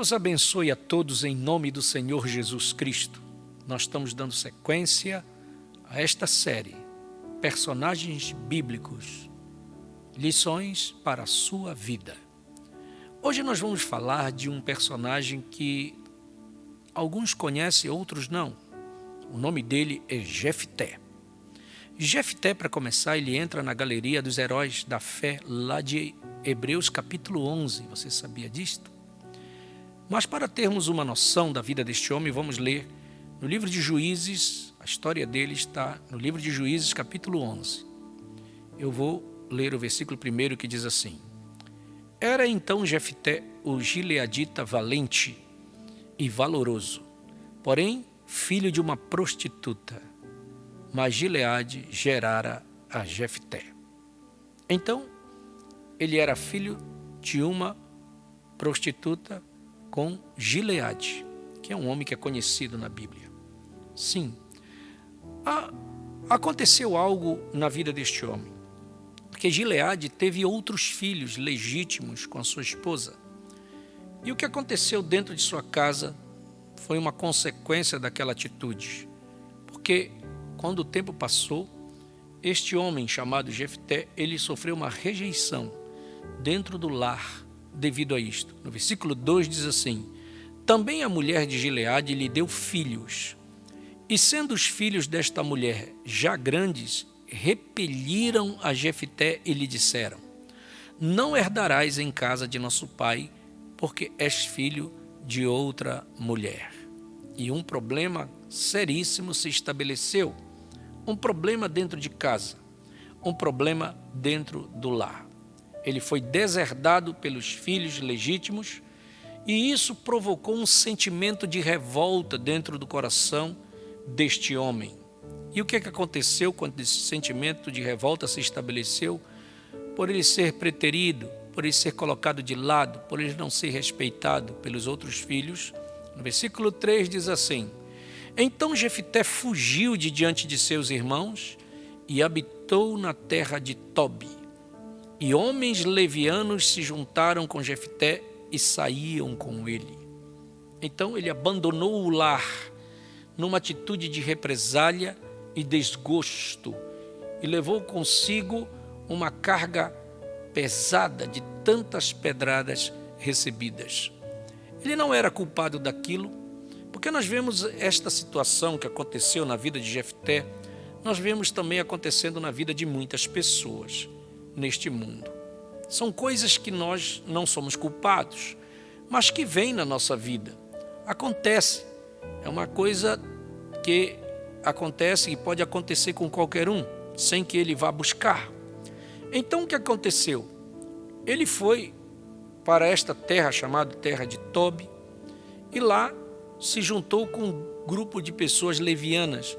Deus abençoe a todos em nome do Senhor Jesus Cristo. Nós estamos dando sequência a esta série, Personagens Bíblicos, Lições para a Sua Vida. Hoje nós vamos falar de um personagem que alguns conhecem, outros não. O nome dele é Jefté. Jefté, para começar, ele entra na galeria dos heróis da fé lá de Hebreus capítulo 11. Você sabia disto? Mas para termos uma noção da vida deste homem, vamos ler no livro de Juízes, a história dele está no livro de Juízes capítulo 11. Eu vou ler o versículo 1 que diz assim: Era então Jefté o gileadita valente e valoroso, porém filho de uma prostituta, mas Gileade gerara a Jefté. Então, ele era filho de uma prostituta com Gileade, que é um homem que é conhecido na Bíblia. Sim, aconteceu algo na vida deste homem, porque Gileade teve outros filhos legítimos com a sua esposa. E o que aconteceu dentro de sua casa foi uma consequência daquela atitude, porque quando o tempo passou, este homem chamado Jefté, ele sofreu uma rejeição dentro do lar devido a isto. No versículo 2 diz assim: Também a mulher de Gileade lhe deu filhos, e sendo os filhos desta mulher já grandes, repeliram a Jefté e lhe disseram: Não herdarás em casa de nosso pai, porque és filho de outra mulher. E um problema seríssimo se estabeleceu, um problema dentro de casa, um problema dentro do lar. Ele foi deserdado pelos filhos legítimos e isso provocou um sentimento de revolta dentro do coração deste homem. E o que aconteceu quando esse sentimento de revolta se estabeleceu? Por ele ser preterido, por ele ser colocado de lado, por ele não ser respeitado pelos outros filhos. No versículo 3 diz assim: Então Jefté fugiu de diante de seus irmãos e habitou na terra de Tobi. E homens levianos se juntaram com Jefté e saíam com ele. Então ele abandonou o lar numa atitude de represália e desgosto e levou consigo uma carga pesada de tantas pedradas recebidas. Ele não era culpado daquilo, porque nós vemos esta situação que aconteceu na vida de Jefté, nós vemos também acontecendo na vida de muitas pessoas neste mundo. São coisas que nós não somos culpados, mas que vêm na nossa vida. Acontece, é uma coisa que acontece e pode acontecer com qualquer um, sem que ele vá buscar. Então o que aconteceu? Ele foi para esta terra chamada terra de Tobi e lá se juntou com um grupo de pessoas levianas,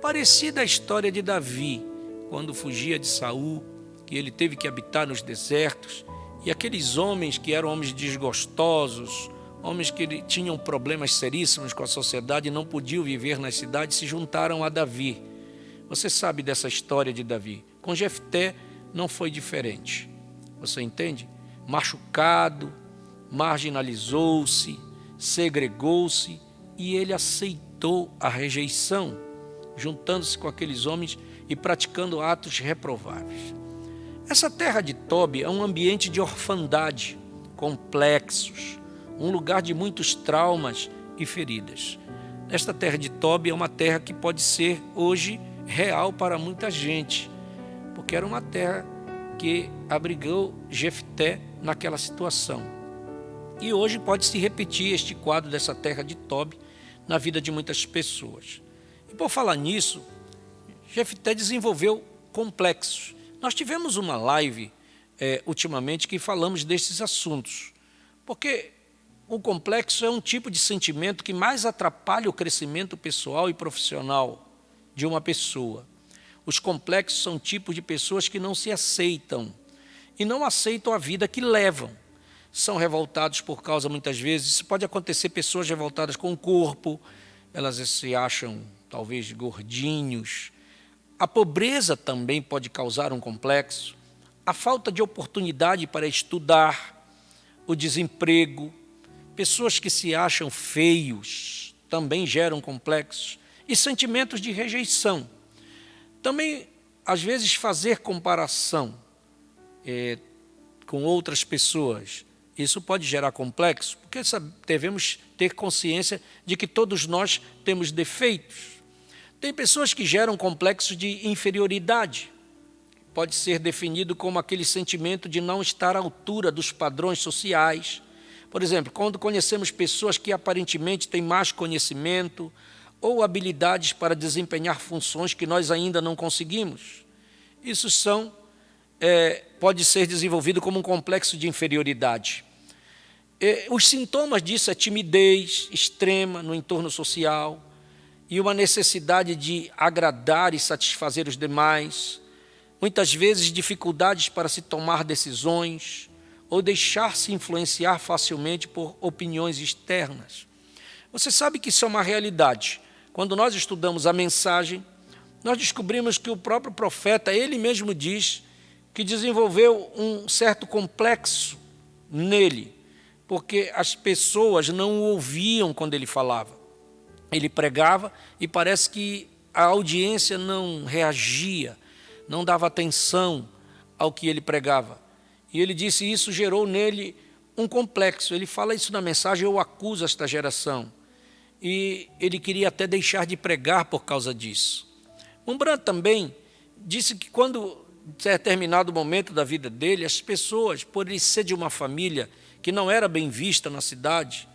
parecida à história de Davi, quando fugia de Saul, que ele teve que habitar nos desertos, e aqueles homens que eram homens desgostosos, homens que tinham problemas seríssimos com a sociedade e não podiam viver nas cidades, se juntaram a Davi. Você sabe dessa história de Davi. Com Jefté não foi diferente. Você entende? Machucado, marginalizou-se, segregou-se e ele aceitou a rejeição, juntando-se com aqueles homens e praticando atos reprováveis. Essa terra de Tobi é um ambiente de orfandade, complexos, um lugar de muitos traumas e feridas. Esta terra de Tobi é uma terra que pode ser hoje real para muita gente, porque era uma terra que abrigou Jefté naquela situação. E hoje pode se repetir este quadro dessa terra de Tobi na vida de muitas pessoas. E por falar nisso, Jefté desenvolveu complexos. Nós tivemos uma live ultimamente que falamos desses assuntos, porque o complexo é um tipo de sentimento que mais atrapalha o crescimento pessoal e profissional de uma pessoa. Os complexos são tipos de pessoas que não se aceitam e não aceitam a vida que levam. São revoltados por causa, muitas vezes, isso pode acontecer, pessoas revoltadas com o corpo, elas se acham talvez gordinhos. A pobreza também pode causar um complexo, a falta de oportunidade para estudar, o desemprego, Pessoas que se acham feios também geram complexos. E sentimentos de rejeição. Também, às vezes, fazer comparação com outras pessoas. Isso pode gerar complexo, porque devemos ter consciência de que todos nós temos defeitos. Tem pessoas que geram complexos de inferioridade. Pode ser definido como aquele sentimento de não estar à altura dos padrões sociais. Por exemplo, quando conhecemos pessoas que aparentemente têm mais conhecimento ou habilidades para desempenhar funções que nós ainda não conseguimos. Isso pode ser desenvolvido como um complexo de inferioridade. Os sintomas disso é timidez extrema no entorno social e uma necessidade de agradar e satisfazer os demais, muitas vezes dificuldades para se tomar decisões ou deixar-se influenciar facilmente por opiniões externas. Você sabe que isso é uma realidade. Quando nós estudamos a mensagem, nós descobrimos que o próprio profeta, ele mesmo diz que desenvolveu um certo complexo nele, porque as pessoas não o ouviam quando ele falava. Ele pregava e parece que a audiência não reagia, não dava atenção ao que ele pregava. E ele disse isso gerou nele um complexo. Ele fala isso na mensagem, eu acuso esta geração. E ele queria até deixar de pregar por causa disso. Rembrandt também disse que quando, em determinado momento da vida dele, as pessoas, por ele ser de uma família que não era bem vista na cidade,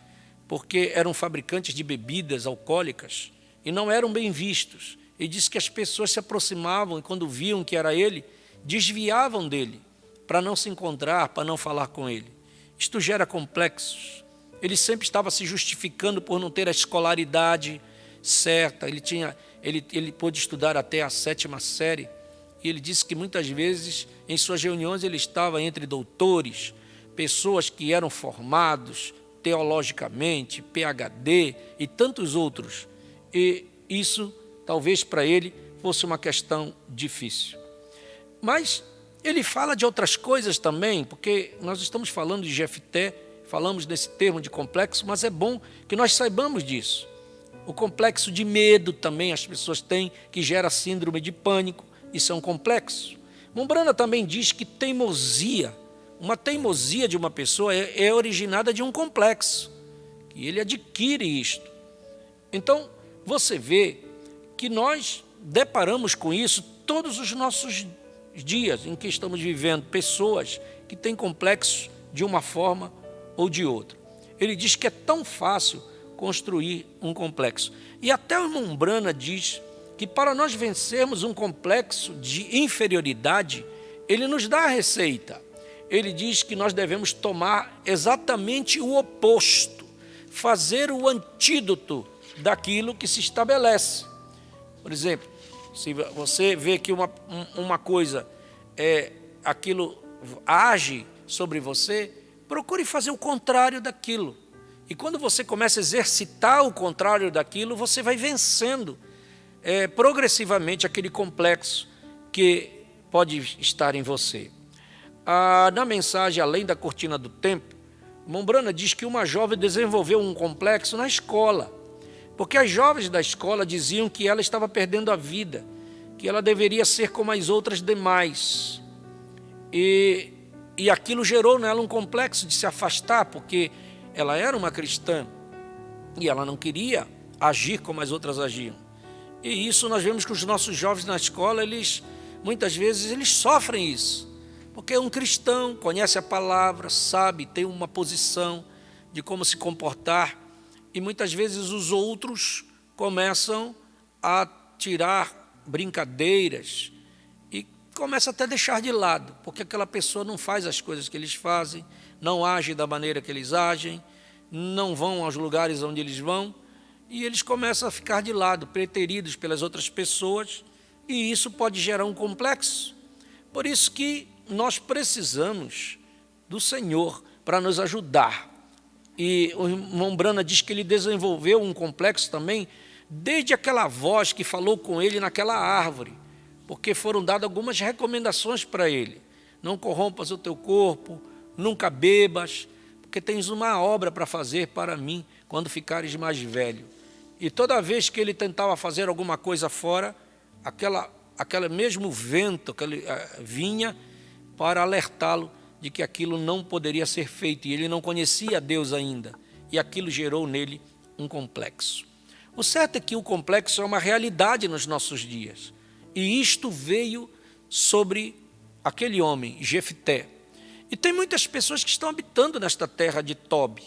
porque eram fabricantes de bebidas alcoólicas, e não eram bem vistos. Ele disse que as pessoas se aproximavam e quando viam que era ele, desviavam dele, para não se encontrar, para não falar com ele. Isto gera complexos. Ele sempre estava se justificando por não ter a escolaridade certa. Ele pôde estudar até a 7ª série. E ele disse que muitas vezes, em suas reuniões, ele estava entre doutores, pessoas que eram formados teologicamente, PhD e tantos outros. E isso, talvez para ele, fosse uma questão difícil. Mas ele fala de outras coisas também, porque nós estamos falando de Jefté, falamos desse termo de complexo, mas é bom que nós saibamos disso. O complexo de medo também as pessoas têm, que gera síndrome de pânico, isso é um complexo. Rembrandt também diz que uma teimosia de uma pessoa é originada de um complexo, que ele adquire isto. Então, você vê que nós deparamos com isso todos os nossos dias em que estamos vivendo, pessoas que têm complexos de uma forma ou de outra. Ele diz que é tão fácil construir um complexo. E até o Rembrandt diz que para nós vencermos um complexo de inferioridade, ele nos dá a receita. Ele diz que nós devemos tomar exatamente o oposto, fazer o antídoto daquilo que se estabelece. Por exemplo, se você vê que uma coisa, aquilo age sobre você, procure fazer o contrário daquilo. E quando você começa a exercitar o contrário daquilo, você vai vencendo progressivamente aquele complexo que pode estar em você. Na mensagem Além da Cortina do Tempo, Rembrandt diz que uma jovem desenvolveu um complexo na escola, porque as jovens da escola diziam que ela estava perdendo a vida, que ela deveria ser como as outras demais. E aquilo gerou nela um complexo de se afastar, porque ela era uma cristã e ela não queria agir como as outras agiam. E isso nós vemos que os nossos jovens na escola, muitas vezes eles sofrem isso, porque um cristão conhece a palavra, sabe, tem uma posição de como se comportar, e muitas vezes os outros começam a tirar brincadeiras e começam até a deixar de lado, porque aquela pessoa não faz as coisas que eles fazem, não age da maneira que eles agem, não vão aos lugares onde eles vão, e eles começam a ficar de lado, preteridos pelas outras pessoas, e isso pode gerar um complexo. Por isso que nós precisamos do Senhor para nos ajudar. E o Rembrandt diz que ele desenvolveu um complexo também, desde aquela voz que falou com ele naquela árvore, porque foram dadas algumas recomendações para ele. Não corrompas o teu corpo, nunca bebas, porque tens uma obra para fazer para mim quando ficares mais velho. E toda vez que ele tentava fazer alguma coisa fora, aquele mesmo vento vinha para alertá-lo de que aquilo não poderia ser feito, e ele não conhecia Deus ainda, e aquilo gerou nele um complexo. O certo é que o complexo é uma realidade nos nossos dias, e isto veio sobre aquele homem, Jefté. E tem muitas pessoas que estão habitando nesta terra de Tobi,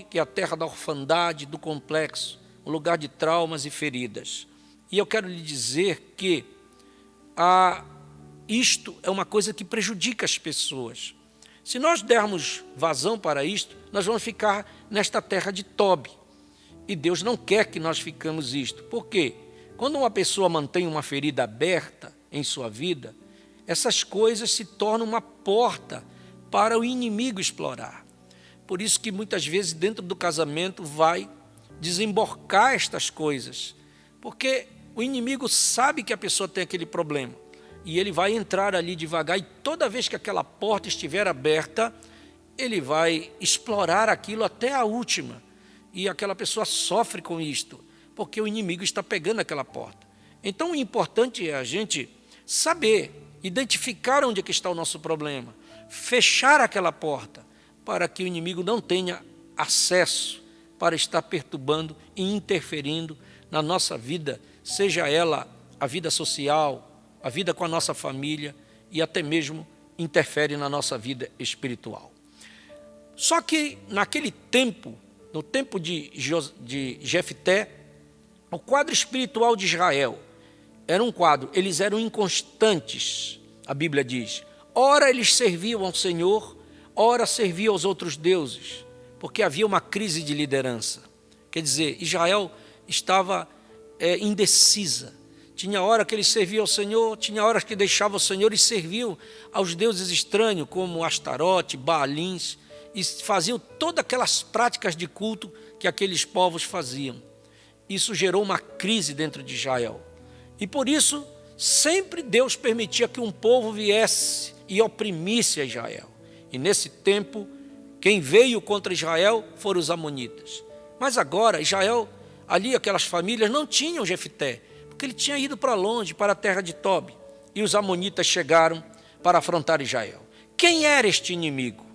que é a terra da orfandade, do complexo, um lugar de traumas e feridas. E eu quero lhe dizer que isto é uma coisa que prejudica as pessoas. Se nós dermos vazão para isto, nós vamos ficar nesta terra de Tobi. E Deus não quer que nós fiquemos isto. Por quê? Quando uma pessoa mantém uma ferida aberta em sua vida, essas coisas se tornam uma porta para o inimigo explorar. Por isso que muitas vezes dentro do casamento vai desembocar estas coisas. Porque o inimigo sabe que a pessoa tem aquele problema. E ele vai entrar ali devagar, e toda vez que aquela porta estiver aberta, ele vai explorar aquilo até a última. E aquela pessoa sofre com isto, porque o inimigo está pegando aquela porta. Então o importante é a gente saber, identificar onde é que está o nosso problema, fechar aquela porta, para que o inimigo não tenha acesso para estar perturbando e interferindo na nossa vida, seja ela a vida social, a vida com a nossa família, e até mesmo interfere na nossa vida espiritual. Só que naquele tempo, no tempo de Jefté, o quadro espiritual de Israel era um quadro, eles eram inconstantes, a Bíblia diz. Ora eles serviam ao Senhor, ora serviam aos outros deuses, porque havia uma crise de liderança. Quer dizer, Israel estava indecisa. Tinha hora que eles serviam ao Senhor, tinha horas que deixavam o Senhor e serviam aos deuses estranhos, como Astarote, Baalins, e faziam todas aquelas práticas de culto que aqueles povos faziam. Isso gerou uma crise dentro de Israel. E por isso, sempre Deus permitia que um povo viesse e oprimisse a Israel. E nesse tempo, quem veio contra Israel foram os amonitas. Mas agora, Israel, ali aquelas famílias não tinham Jefté, porque ele tinha ido para longe, para a terra de Tobi. E os amonitas chegaram para afrontar Israel. Quem era este inimigo?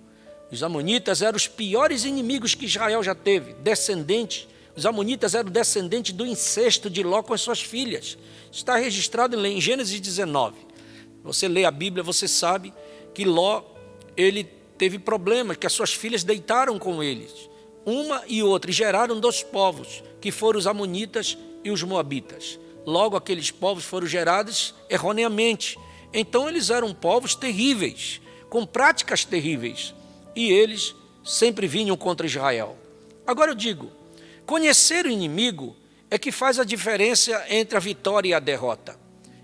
Os amonitas eram os piores inimigos que Israel já teve, descendentes. Os amonitas eram descendentes do incesto de Ló com as suas filhas. Está registrado em Gênesis 19. Você lê a Bíblia, você sabe que Ló, ele teve problemas, que as suas filhas deitaram com eles, uma e outra, e geraram dois povos, que foram os amonitas e os moabitas. Logo, aqueles povos foram gerados erroneamente. Então, eles eram povos terríveis, com práticas terríveis. E eles sempre vinham contra Israel. Agora eu digo, conhecer o inimigo é que faz a diferença entre a vitória e a derrota.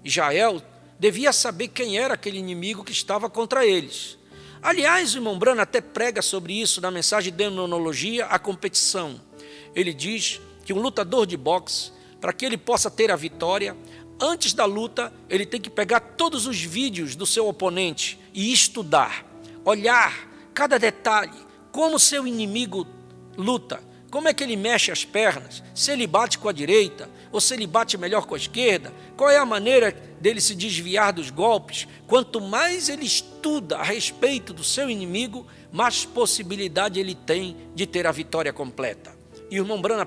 Israel devia saber quem era aquele inimigo que estava contra eles. Aliás, o irmão Branham até prega sobre isso na mensagem de Demonologia, a competição. Ele diz que um lutador de boxe, para que ele possa ter a vitória, antes da luta, ele tem que pegar todos os vídeos do seu oponente e estudar, olhar cada detalhe, como seu inimigo luta, como é que ele mexe as pernas, se ele bate com a direita ou se ele bate melhor com a esquerda, qual é a maneira dele se desviar dos golpes. Quanto mais ele estuda a respeito do seu inimigo, mais possibilidade ele tem de ter a vitória completa. E o irmão Branham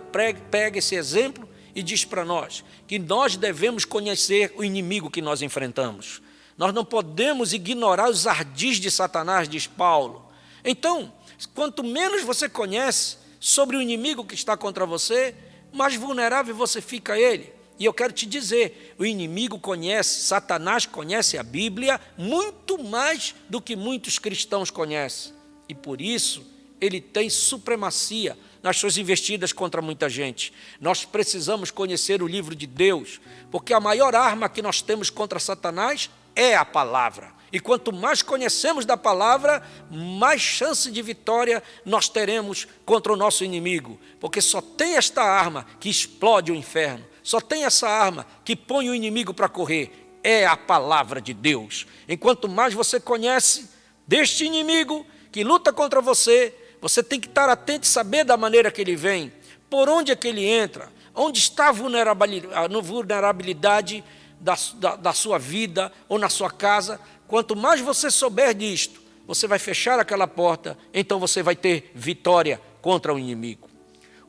pega esse exemplo e diz para nós que nós devemos conhecer o inimigo que nós enfrentamos. Nós não podemos ignorar os ardis de Satanás, diz Paulo. Então, quanto menos você conhece sobre o inimigo que está contra você, mais vulnerável você fica a ele. E eu quero te dizer, o inimigo conhece, Satanás conhece a Bíblia muito mais do que muitos cristãos conhecem. E por isso, ele tem supremacia nas suas investidas contra muita gente. Nós precisamos conhecer o livro de Deus, porque a maior arma que nós temos contra Satanás é a palavra. E quanto mais conhecemos da palavra, mais chance de vitória nós teremos contra o nosso inimigo. Porque só tem esta arma que explode o inferno. Só tem essa arma que põe o inimigo para correr. É a palavra de Deus. Enquanto mais você conhece deste inimigo, que luta contra você, você tem que estar atento e saber da maneira que ele vem, por onde é que ele entra, onde está a vulnerabilidade da sua vida ou na sua casa. Quanto mais você souber disto, você vai fechar aquela porta, então você vai ter vitória contra o inimigo.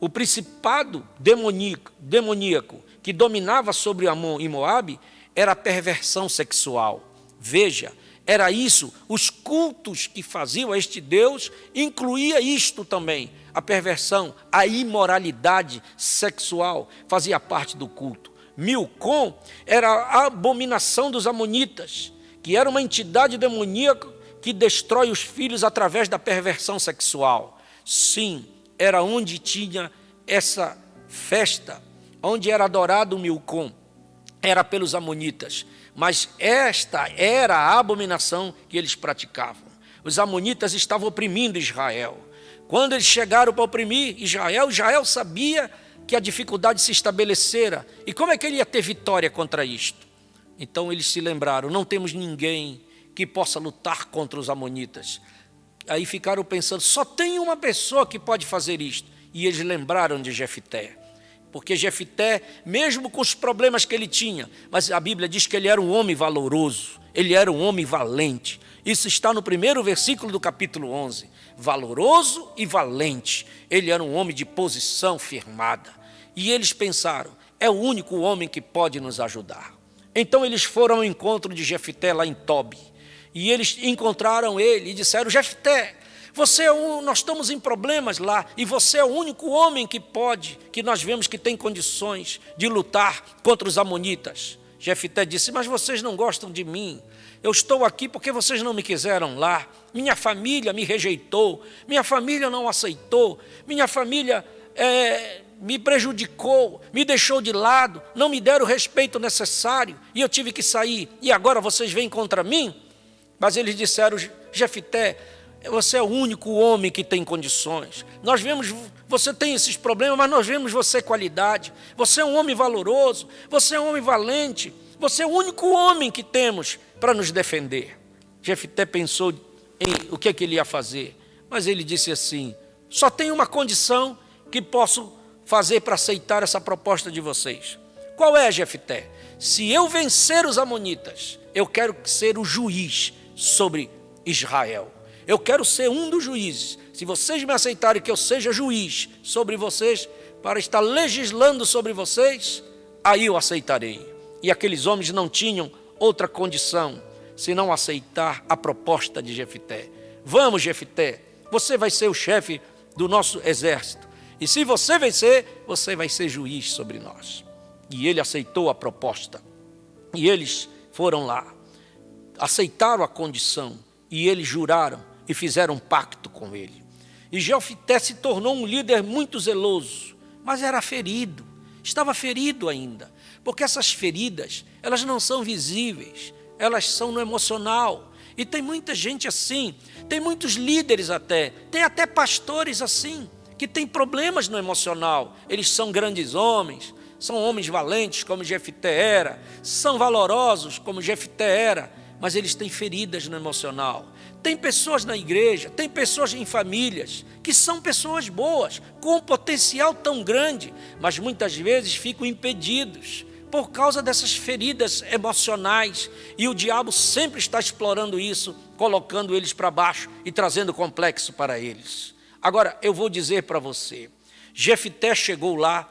O principado demoníaco que dominava sobre Amon e Moabe era a perversão sexual. Veja, era isso, os cultos que faziam a este Deus incluía isto também, a perversão, a imoralidade sexual fazia parte do culto. Milcom era a abominação dos amonitas, que era uma entidade demoníaca que destrói os filhos através da perversão sexual. Sim, era onde tinha essa festa, onde era adorado Milcom, era pelos amonitas. Mas esta era a abominação que eles praticavam. Os amonitas estavam oprimindo Israel. Quando eles chegaram para oprimir Israel, Israel sabia que a dificuldade se estabelecera. E como é que ele ia ter vitória contra isto? Então eles se lembraram, não temos ninguém que possa lutar contra os amonitas. Aí ficaram pensando, só tem uma pessoa que pode fazer isto. E eles lembraram de Jefté. Porque Jefté, mesmo com os problemas que ele tinha, mas a Bíblia diz que ele era um homem valoroso, ele era um homem valente. Isso está no primeiro versículo do capítulo 11. Valoroso e valente. Ele era um homem de posição firmada. E eles pensaram, é o único homem que pode nos ajudar. Então eles foram ao encontro de Jefté lá em Tobi. E eles encontraram ele e disseram, Jefté, nós estamos em problemas lá, e você é o único homem que nós vemos que tem condições de lutar contra os amonitas. Jefté disse, mas vocês não gostam de mim, eu estou aqui porque vocês não me quiseram lá, minha família me rejeitou, minha família não aceitou, minha família me prejudicou, me deixou de lado, não me deram o respeito necessário, e eu tive que sair, e agora vocês vêm contra mim? Mas eles disseram, Jefté, você é o único homem que tem condições. Nós vemos, você tem esses problemas, mas nós vemos você qualidade. Você é um homem valoroso, você é um homem valente, você é o único homem que temos para nos defender. Jefté pensou em o que ele ia fazer, mas ele disse assim, só tem uma condição que posso fazer para aceitar essa proposta de vocês. Qual é, Jefté? Se eu vencer os amonitas, eu quero ser o juiz sobre Israel. Eu quero ser um dos juízes. Se vocês me aceitarem que eu seja juiz sobre vocês, para estar legislando sobre vocês, aí eu aceitarei. E aqueles homens não tinham outra condição, senão aceitar a proposta de Jefté. Vamos, Jefté, você vai ser o chefe do nosso exército. E se você vencer, você vai ser juiz sobre nós. E ele aceitou a proposta. E eles foram lá, aceitaram a condição, e eles juraram e fizeram um pacto com ele. E Jefté se tornou um líder muito zeloso, mas era ferido, estava ferido ainda, porque essas feridas, elas não são visíveis, elas são no emocional. E tem muita gente assim, tem muitos líderes tem até pastores assim, que têm problemas no emocional. Eles são grandes homens, são homens valentes como Jefté era, são valorosos como Jefté era, mas eles têm feridas no emocional. Tem pessoas na igreja, tem pessoas em famílias, que são pessoas boas, com um potencial tão grande, mas muitas vezes ficam impedidos por causa dessas feridas emocionais, e o diabo sempre está explorando isso, colocando eles para baixo e trazendo complexo para eles. Agora, eu vou dizer para você, Jefté chegou lá,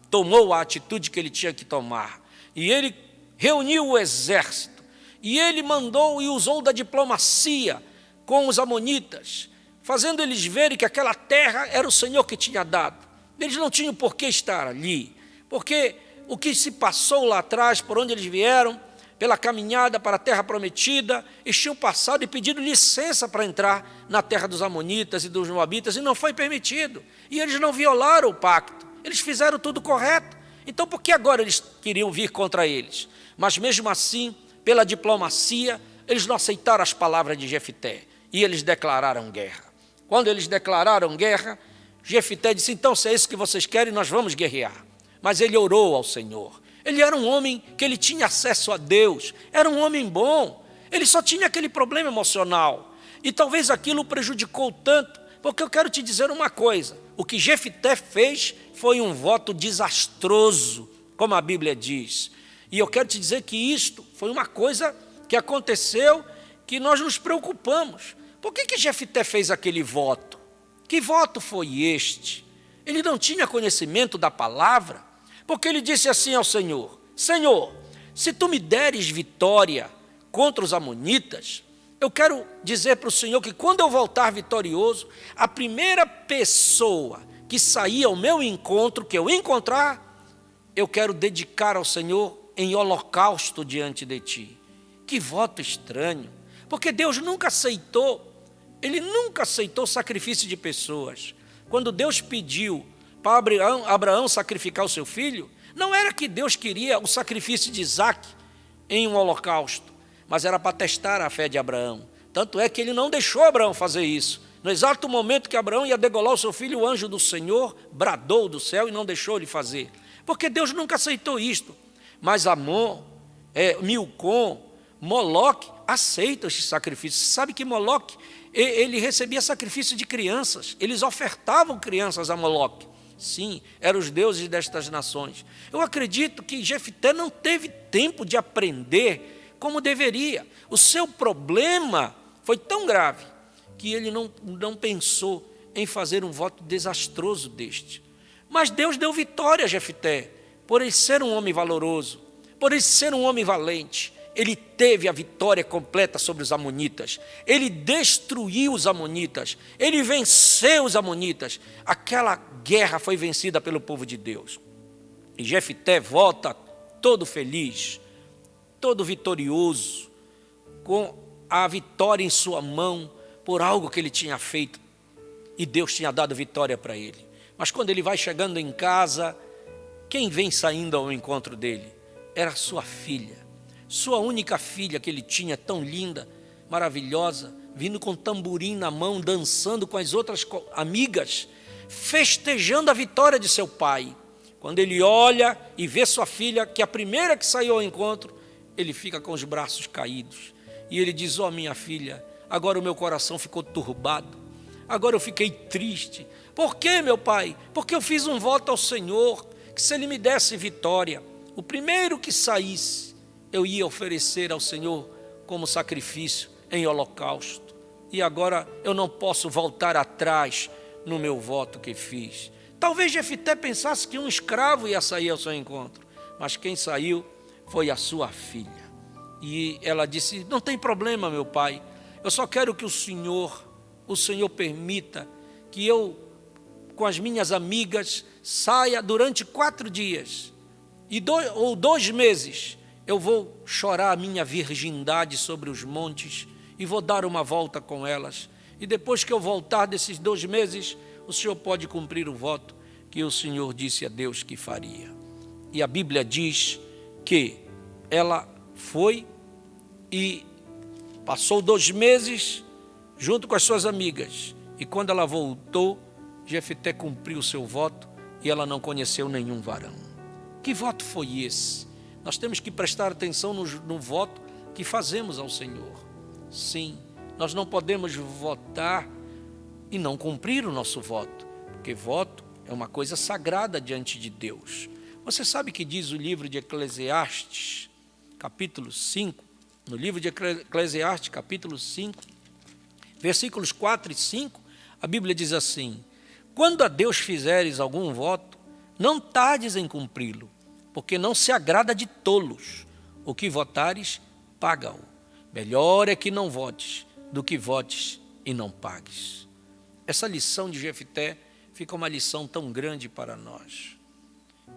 tomou a atitude que ele tinha que tomar, e ele reuniu o exército, e ele mandou e usou da diplomacia com os amonitas, fazendo eles verem que aquela terra era o Senhor que tinha dado. Eles não tinham por que estar ali, porque o que se passou lá atrás, por onde eles vieram, pela caminhada para a terra prometida, eles tinham passado e pedido licença para entrar na terra dos amonitas e dos moabitas, e não foi permitido. E eles não violaram o pacto, eles fizeram tudo correto. Então por que agora eles queriam vir contra eles? Mas mesmo assim, pela diplomacia, eles não aceitaram as palavras de Jefté, e eles declararam guerra. Quando eles declararam guerra, Jefté disse, então se é isso que vocês querem, nós vamos guerrear. Mas ele orou ao Senhor. Ele era um homem que ele tinha acesso a Deus, era um homem bom, ele só tinha aquele problema emocional. E talvez aquilo o prejudicou tanto, porque eu quero te dizer uma coisa: o que Jefté fez foi um voto desastroso, como a Bíblia diz. E eu quero te dizer que isto foi uma coisa que aconteceu, que nós nos preocupamos. Por que Jefté fez aquele voto? Que voto foi este? Ele não tinha conhecimento da palavra, porque ele disse assim ao Senhor: Senhor, se tu me deres vitória contra os amonitas, eu quero dizer para o Senhor que quando eu voltar vitorioso, a primeira pessoa que sair ao meu encontro, que eu encontrar, eu quero dedicar ao Senhor em holocausto diante de ti. Que voto estranho, porque Deus nunca aceitou, Ele nunca aceitou sacrifício de pessoas. Quando Deus pediu para Abraão sacrificar o seu filho, não era que Deus queria o sacrifício de Isaque em um holocausto, mas era para testar a fé de Abraão. Tanto é que ele não deixou Abraão fazer isso. No exato momento que Abraão ia degolar o seu filho, o anjo do Senhor bradou do céu e não deixou ele fazer. Porque Deus nunca aceitou isto. Mas Milcom, Moloque aceitam esse sacrifício. Você sabe que Moloque, ele recebia sacrifício de crianças. Eles ofertavam crianças a Moloque. Sim, eram os deuses destas nações. Eu acredito que Jefté não teve tempo de aprender como deveria. O seu problema foi tão grave que ele não pensou em fazer um voto desastroso deste. Mas Deus deu vitória a Jefté, por ele ser um homem valoroso, por ele ser um homem valente. Ele teve a vitória completa sobre os amonitas. Ele destruiu os amonitas. Ele venceu os amonitas. Aquela guerra foi vencida pelo povo de Deus. E Jefté volta todo feliz, todo vitorioso, com a vitória em sua mão por algo que ele tinha feito. E Deus tinha dado vitória para ele. Mas quando ele vai chegando em casa, quem vem saindo ao encontro dele? Era sua filha. Sua única filha que ele tinha, tão linda, maravilhosa, vindo com tamborim na mão, dançando com as outras amigas, festejando a vitória de seu pai. Quando ele olha e vê sua filha, que é a primeira que saiu ao encontro, ele fica com os braços caídos. E ele diz: ó, minha filha, agora o meu coração ficou turbado, agora eu fiquei triste. Por quê, meu pai? Porque eu fiz um voto ao Senhor, que se ele me desse vitória, o primeiro que saísse, eu ia oferecer ao Senhor como sacrifício em holocausto. E agora eu não posso voltar atrás no meu voto que fiz. Talvez Jefté pensasse que um escravo ia sair ao seu encontro, mas quem saiu foi a sua filha. E ela disse: não tem problema, meu pai, eu só quero que o Senhor permita que eu, com as minhas amigas, saia durante 4 dias, ou 2 meses, eu vou chorar a minha virgindade sobre os montes e vou dar uma volta com elas. E depois que eu voltar desses 2 meses, o Senhor pode cumprir o voto que o Senhor disse a Deus que faria. E a Bíblia diz que ela foi e passou 2 meses junto com as suas amigas. E quando ela voltou, Jefté cumpriu o seu voto e ela não conheceu nenhum varão. Que voto foi esse? Nós temos que prestar atenção no voto que fazemos ao Senhor. Sim, nós não podemos votar e não cumprir o nosso voto, porque voto é uma coisa sagrada diante de Deus. Você sabe que diz o livro de Eclesiastes, capítulo 5, no livro de Eclesiastes, capítulo 5, versículos 4 e 5, a Bíblia diz assim: quando a Deus fizeres algum voto, não tardes em cumpri-lo, porque não se agrada de tolos. O que votares, paga-o. Melhor é que não votes, do que votes e não pagues. Essa lição de Jefté fica uma lição tão grande para nós.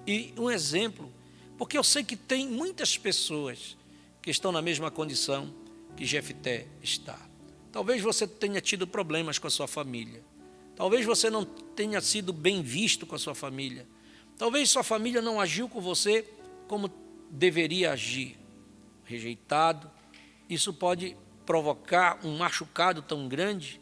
E um exemplo, porque eu sei que tem muitas pessoas que estão na mesma condição que Jefté está. Talvez você tenha tido problemas com a sua família. Talvez você não tenha sido bem visto com a sua família. Talvez sua família não agiu com você como deveria agir. Rejeitado. Isso pode provocar um machucado tão grande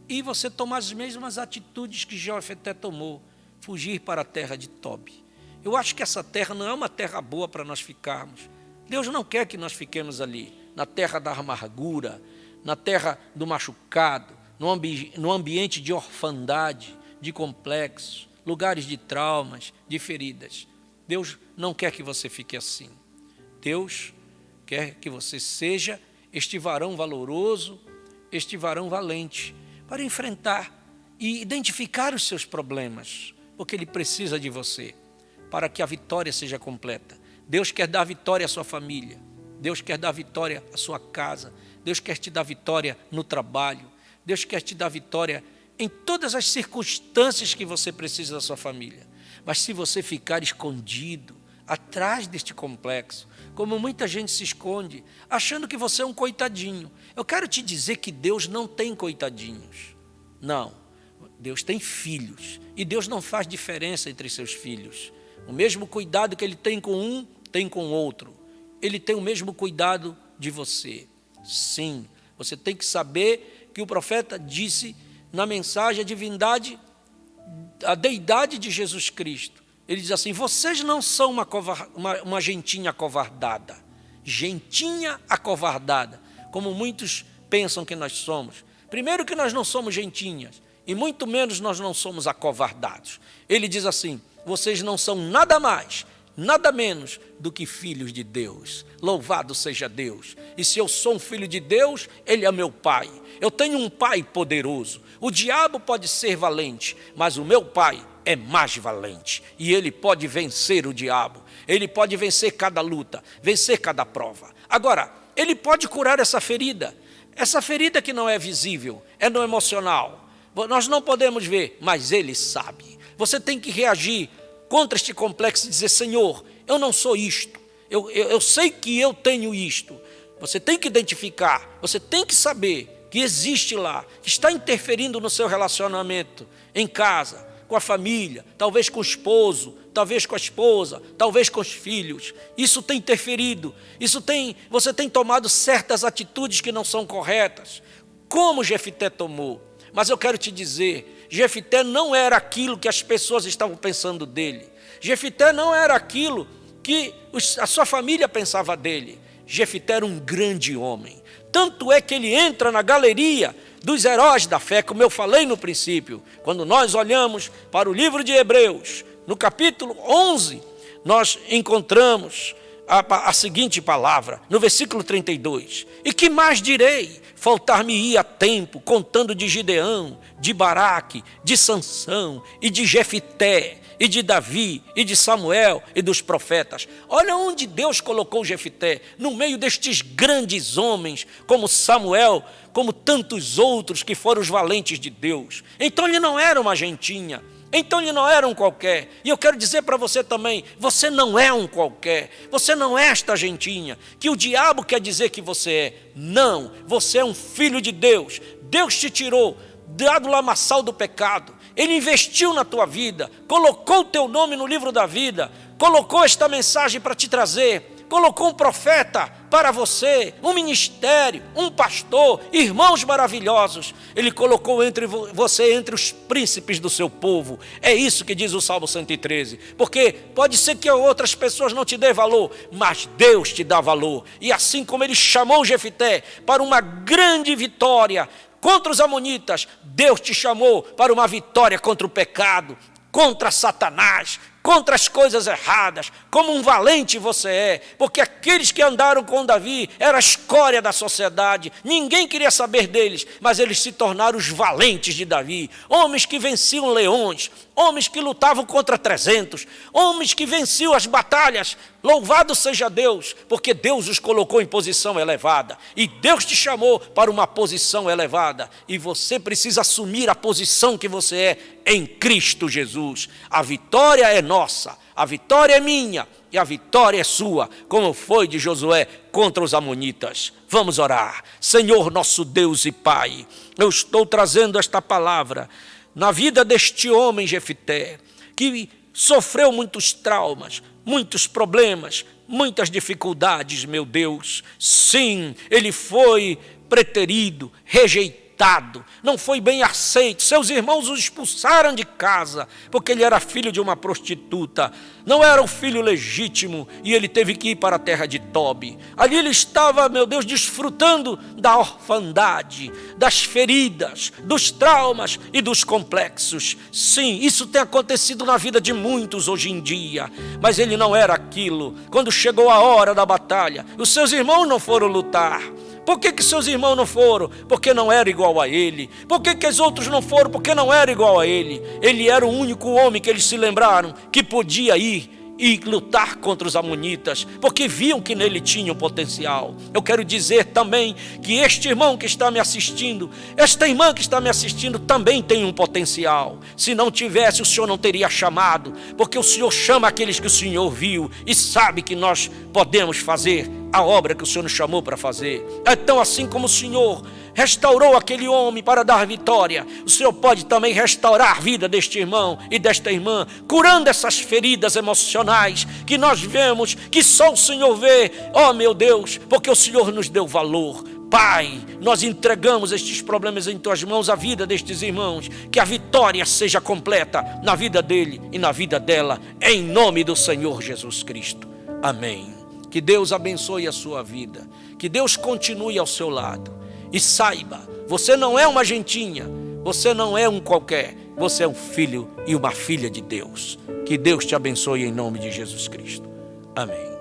e você tomar as mesmas atitudes que Jefté tomou, fugir para a terra de Tobi. Eu acho que essa terra não é uma terra boa para nós ficarmos. Deus não quer que nós fiquemos ali, na terra da amargura, na terra do machucado, no ambiente de orfandade, de complexos, lugares de traumas, de feridas. Deus não quer que você fique assim. Deus quer que você seja este varão valoroso, este varão valente, para enfrentar e identificar os seus problemas, porque Ele precisa de você, para que a vitória seja completa. Deus quer dar vitória à sua família, Deus quer dar vitória à sua casa, Deus quer te dar vitória no trabalho, Deus quer te dar vitória em todas as circunstâncias que você precisa da sua família. Mas se você ficar escondido atrás deste complexo, como muita gente se esconde, achando que você é um coitadinho, eu quero te dizer que Deus não tem coitadinhos. Não, Deus tem filhos, e Deus não faz diferença entre seus filhos. O mesmo cuidado que Ele tem com um, tem com o outro. Ele tem o mesmo cuidado de você. Sim, você tem que saber que o profeta disse na mensagem a divindade, a deidade de Jesus Cristo. Ele diz assim: vocês não são uma gentinha acovardada. Gentinha acovardada, como muitos pensam que nós somos. Primeiro que nós não somos gentinhas, e muito menos nós não somos acovardados. Ele diz assim: vocês não são nada mais, nada menos do que filhos de Deus. Louvado seja Deus. E se eu sou um filho de Deus, Ele é meu Pai. Eu tenho um Pai poderoso. O diabo pode ser valente, mas o meu Pai é mais valente. E Ele pode vencer o diabo. Ele pode vencer cada luta, vencer cada prova. Agora, Ele pode curar essa ferida. Essa ferida que não é visível, é no emocional. Nós não podemos ver, mas Ele sabe. Você tem que reagir contra este complexo e dizer: Senhor, eu não sou isto, eu sei que eu tenho isto. Você tem que identificar, você tem que saber que existe lá, que está interferindo no seu relacionamento, em casa, com a família, talvez com o esposo, talvez com a esposa, talvez com os filhos. Isso tem interferido, você tem tomado certas atitudes que não são corretas, como Jefité tomou. Mas eu quero te dizer, Jefité não era aquilo que as pessoas estavam pensando dele. Jefité não era aquilo que a sua família pensava dele. Jefité era um grande homem. Tanto é que ele entra na galeria dos heróis da fé, como eu falei no princípio. Quando nós olhamos para o livro de Hebreus, no capítulo 11, nós encontramos a seguinte palavra, no versículo 32. E que mais direi? Faltar-me-ia tempo contando de Gideão, de Baraque, de Sansão e de Jefité, e de Davi, e de Samuel, e dos profetas. Olha onde Deus colocou Jefité, no meio destes grandes homens, como Samuel, como tantos outros que foram os valentes de Deus. Então ele não era uma gentinha, então ele não era um qualquer. E eu quero dizer para você também, você não é um qualquer, você não é esta gentinha, que o diabo quer dizer que você é. Não, você é um filho de Deus. Deus te tirou do lamaçal do pecado. Ele investiu na tua vida, colocou o teu nome no livro da vida, colocou esta mensagem para te trazer, colocou um profeta para você, um ministério, um pastor, irmãos maravilhosos. Ele colocou você entre os príncipes do seu povo. É isso que diz o Salmo 113. Porque pode ser que outras pessoas não te dêem valor, mas Deus te dá valor. E assim como Ele chamou Jefité para uma grande vitória contra os amonitas, Deus te chamou para uma vitória contra o pecado, contra Satanás, contra as coisas erradas. Como um valente você é, porque aqueles que andaram com Davi eram a escória da sociedade, ninguém queria saber deles, mas eles se tornaram os valentes de Davi, homens que venciam leões, homens que lutavam contra 300, homens que venciam as batalhas. Louvado seja Deus, porque Deus os colocou em posição elevada, e Deus te chamou para uma posição elevada, e você precisa assumir a posição que você é em Cristo Jesus. A vitória é nossa, a vitória é minha, e a vitória é sua, como foi de Josué contra os amonitas. Vamos orar. Senhor nosso Deus e Pai, eu estou trazendo esta palavra na vida deste homem Jefité, que sofreu muitos traumas, muitos problemas, muitas dificuldades, meu Deus. Sim, ele foi preterido, rejeitado, rejeitado, não foi bem aceito. Seus irmãos o expulsaram de casa, porque ele era filho de uma prostituta. Não era o filho legítimo e ele teve que ir para a terra de Tobi. Ali ele estava, meu Deus, desfrutando da orfandade, das feridas, dos traumas e dos complexos. Sim, isso tem acontecido na vida de muitos hoje em dia, mas ele não era aquilo. Quando chegou a hora da batalha, os seus irmãos não foram lutar. Por que seus irmãos não foram? Porque não era igual a ele. Por que os outros não foram? Porque não era igual a ele. Ele era o único homem que eles se lembraram que podia ir e lutar contra os amonitas, porque viam que nele tinha um potencial. Eu quero dizer também que este irmão que está me assistindo, esta irmã que está me assistindo também tem um potencial. Se não tivesse, o Senhor não teria chamado, porque o Senhor chama aqueles que o Senhor viu e sabe que nós podemos fazer a obra que o Senhor nos chamou para fazer. Então, assim como o Senhor restaurou aquele homem para dar vitória, o Senhor pode também restaurar a vida deste irmão e desta irmã, curando essas feridas emocionais que nós vemos, que só o Senhor vê. Oh, meu Deus, porque o Senhor nos deu valor. Pai, nós entregamos estes problemas em tuas mãos, a vida destes irmãos, que a vitória seja completa na vida dele e na vida dela, em nome do Senhor Jesus Cristo. Amém. Que Deus abençoe a sua vida, que Deus continue ao seu lado. E saiba, você não é uma gentinha, você não é um qualquer, você é um filho e uma filha de Deus. Que Deus te abençoe em nome de Jesus Cristo. Amém.